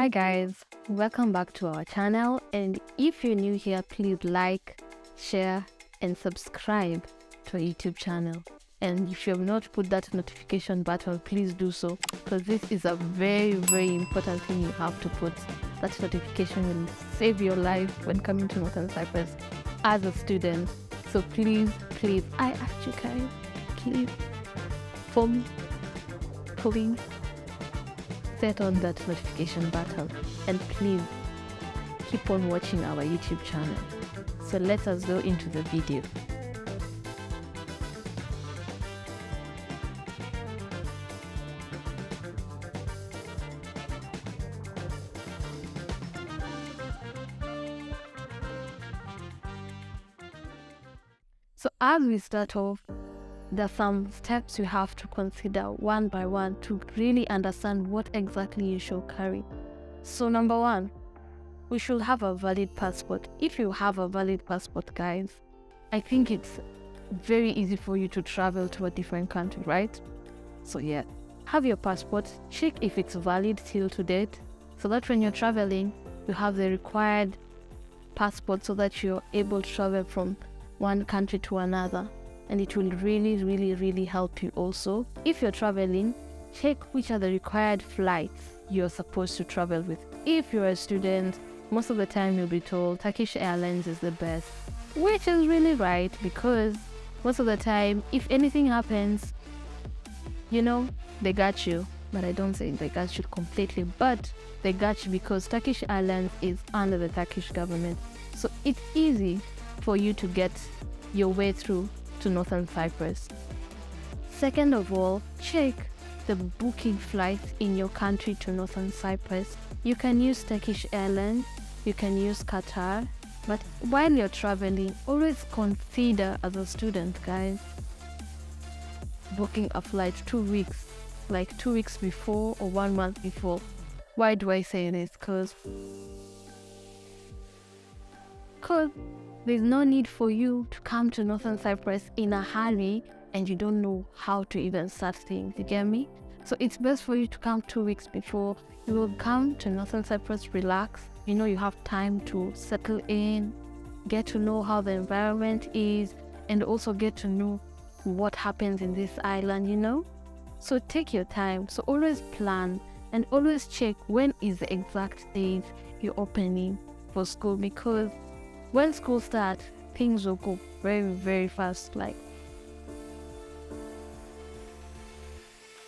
Hi guys, welcome back to our channel, and if you're new here, please like, share and subscribe to our YouTube channel. And if you have not put that notification button, please do so, because this is a very important thing you have to put. That notification will save your life when coming to Northern Cyprus as a student. So please, I ask you guys, please, for me, please set on that notification button, and please keep on watching our YouTube channel. So let us go into the video. So as we start off, there are some steps you have to consider one by one to really understand what exactly you should carry. So number one, we should have a valid passport. If you have a valid passport, guys, I think it's very easy for you to travel to a different country, right? So yeah, have your passport, check if it's valid till to date, so that when you're traveling, you have the required passport so that you're able to travel from one country to another. And it will really help you also. If you're traveling, check which are the required flights you're supposed to travel with. If you're a student, most of the time you'll be told Turkish Airlines is the best, which is really right, because most of the time, if anything happens, you know, they got you. But I don't say they got you completely, but they got you because Turkish Airlines is under the Turkish government. So it's easy for you to get your way through to Northern Cyprus. Second of all, check the booking flights in your country to Northern Cyprus. You can use Turkish Airlines, you can use Qatar, but while you're traveling, always consider as a student, guys, booking a flight 2 weeks, like 2 weeks before or 1 month before. Why do I say this? Because there's no need for you to come to Northern Cyprus in a hurry and you don't know how to even start things, you get me? So it's best for you to come 2 weeks before. You will come to Northern Cyprus, relax, you know, you have time to settle in, get to know how the environment is, and also get to know what happens in this island, you know? So take your time. So always plan and always check when is the exact date you're opening for school, because when school starts, things will go very fast. Like,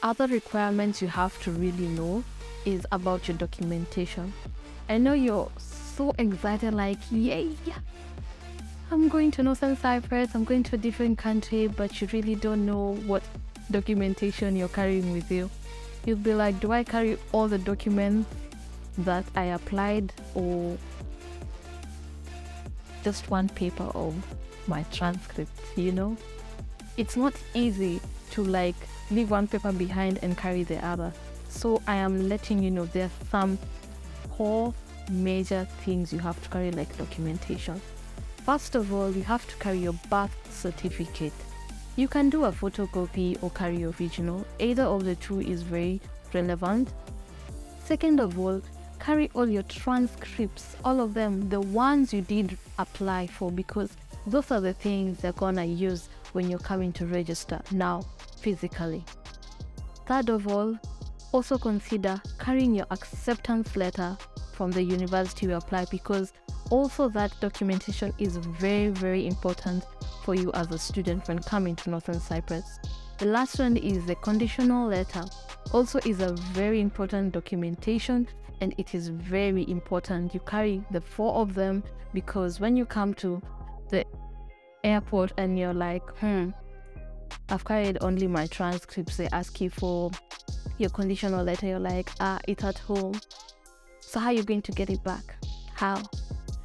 other requirements you have to really know is about your documentation. I know you're so excited, like, yeah, I'm going to Northern Cyprus, I'm going to a different country, but you really don't know what documentation you're carrying with you. You'll be like, do I carry all the documents that I applied, or just one paper of my transcript, you know? It's not easy to like leave one paper behind and carry the other. So I am letting you know there are some core major things you have to carry, like documentation. First of all, you have to carry your birth certificate. You can do a photocopy or carry original. Either of the two is very relevant. Second of all, carry all your transcripts, all of them, the ones you did apply for, because those are the things they're gonna use when you're coming to register now physically. Third of all, also consider carrying your acceptance letter from the university you apply, because also that documentation is very important for you as a student when coming to Northern Cyprus. The last one is the conditional letter. Also is a very important documentation, and it is very important you carry the 4 of them, because when you come to the airport and you're like, I've carried only my transcripts, they ask you for your conditional letter, you're like, it's at home. So how are you going to get it back? How?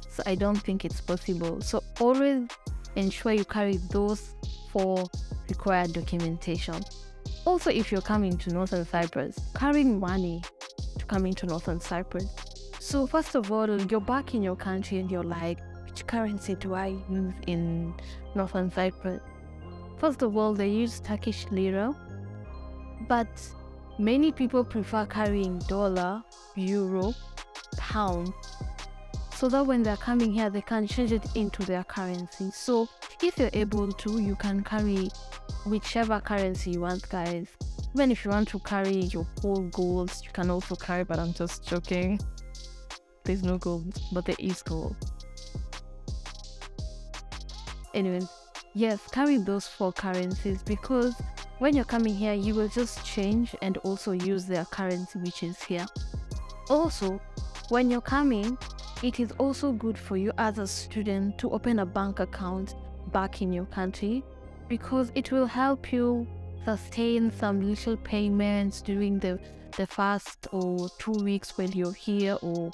So I don't think it's possible. So always ensure you carry those 4 required documentation. Also, if you're coming to Northern Cyprus, carrying money to coming to Northern Cyprus. So first of all, you're back in your country and you're like, which currency do I use in Northern Cyprus? First of all, they use Turkish lira, but many people prefer carrying dollar, euro, pound, so that when they're coming here, they can change it into their currency. So if you're able to, you can carry whichever currency you want, guys. Even if you want to carry your whole gold, you can also carry, but I'm just joking. There's no gold, but there is gold. Anyway, yes, carry those 4 currencies, because when you're coming here, you will just change and also use their currency, which is here. Also, when you're coming, it is also good for you as a student to open a bank account back in your country, because it will help you sustain some little payments during the first or 2 weeks when you're here, or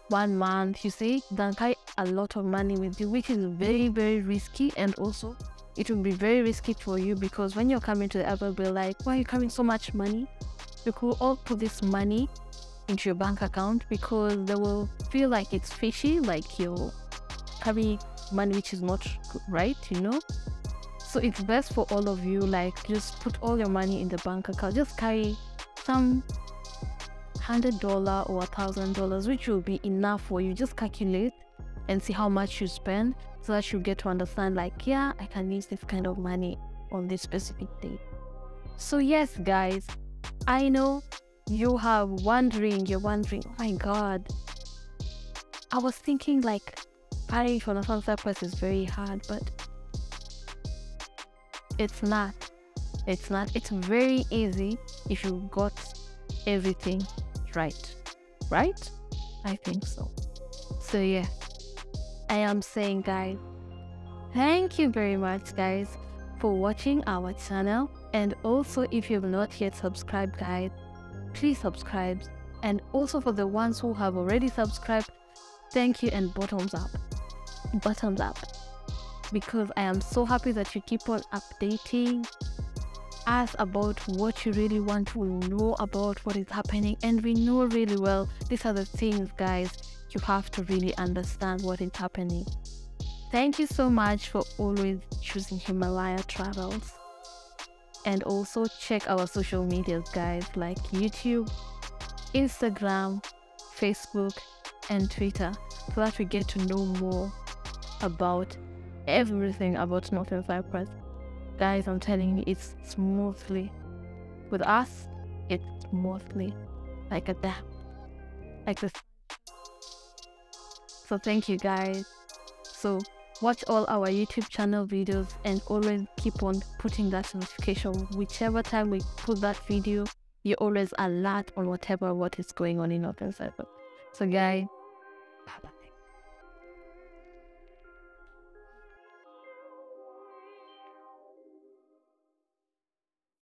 1 month, you see. Then carry a lot of money with you, which is very, very risky, and also it will be very risky for you, because when you're coming to the airport, be like, why are you carrying so much money? You could all put this money into your bank account, because they will feel like it's fishy, like you carry money which is not right, you know. So it's best for all of you, like, just put all your money in the bank account. Just carry some $100 or $1,000, which will be enough for you. Just calculate and see how much you spend, so that you get to understand, like, yeah, I can use this kind of money on this specific day. So yes, guys, I know you are wondering, oh my god, I was thinking like applying for North Cyprus is very hard, but it's not. It's very easy if you got everything right? I think so. So yeah, I am saying, guys, thank you very much, guys, for watching our channel. And also, if you've not yet subscribed, guys, please subscribe. And also for the ones who have already subscribed, thank you, and bottoms up, because I am so happy that you keep on updating us about what you really want to know about what is happening. And we know really well, these are the things, guys, you have to really understand what is happening. Thank you so much for always choosing Himalaya Travels. And also check our social medias, guys, like YouTube, Instagram, Facebook, and Twitter, so that we get to know more about everything about North Cyprus. Guys, I'm telling you, it's smoothly. With us, it's smoothly. Like a dam. Like this. So thank you, guys. So watch all our YouTube channel videos, and always keep on putting that notification. Whichever time we put that video, you always alert on what is going on in North Cyprus. So guys,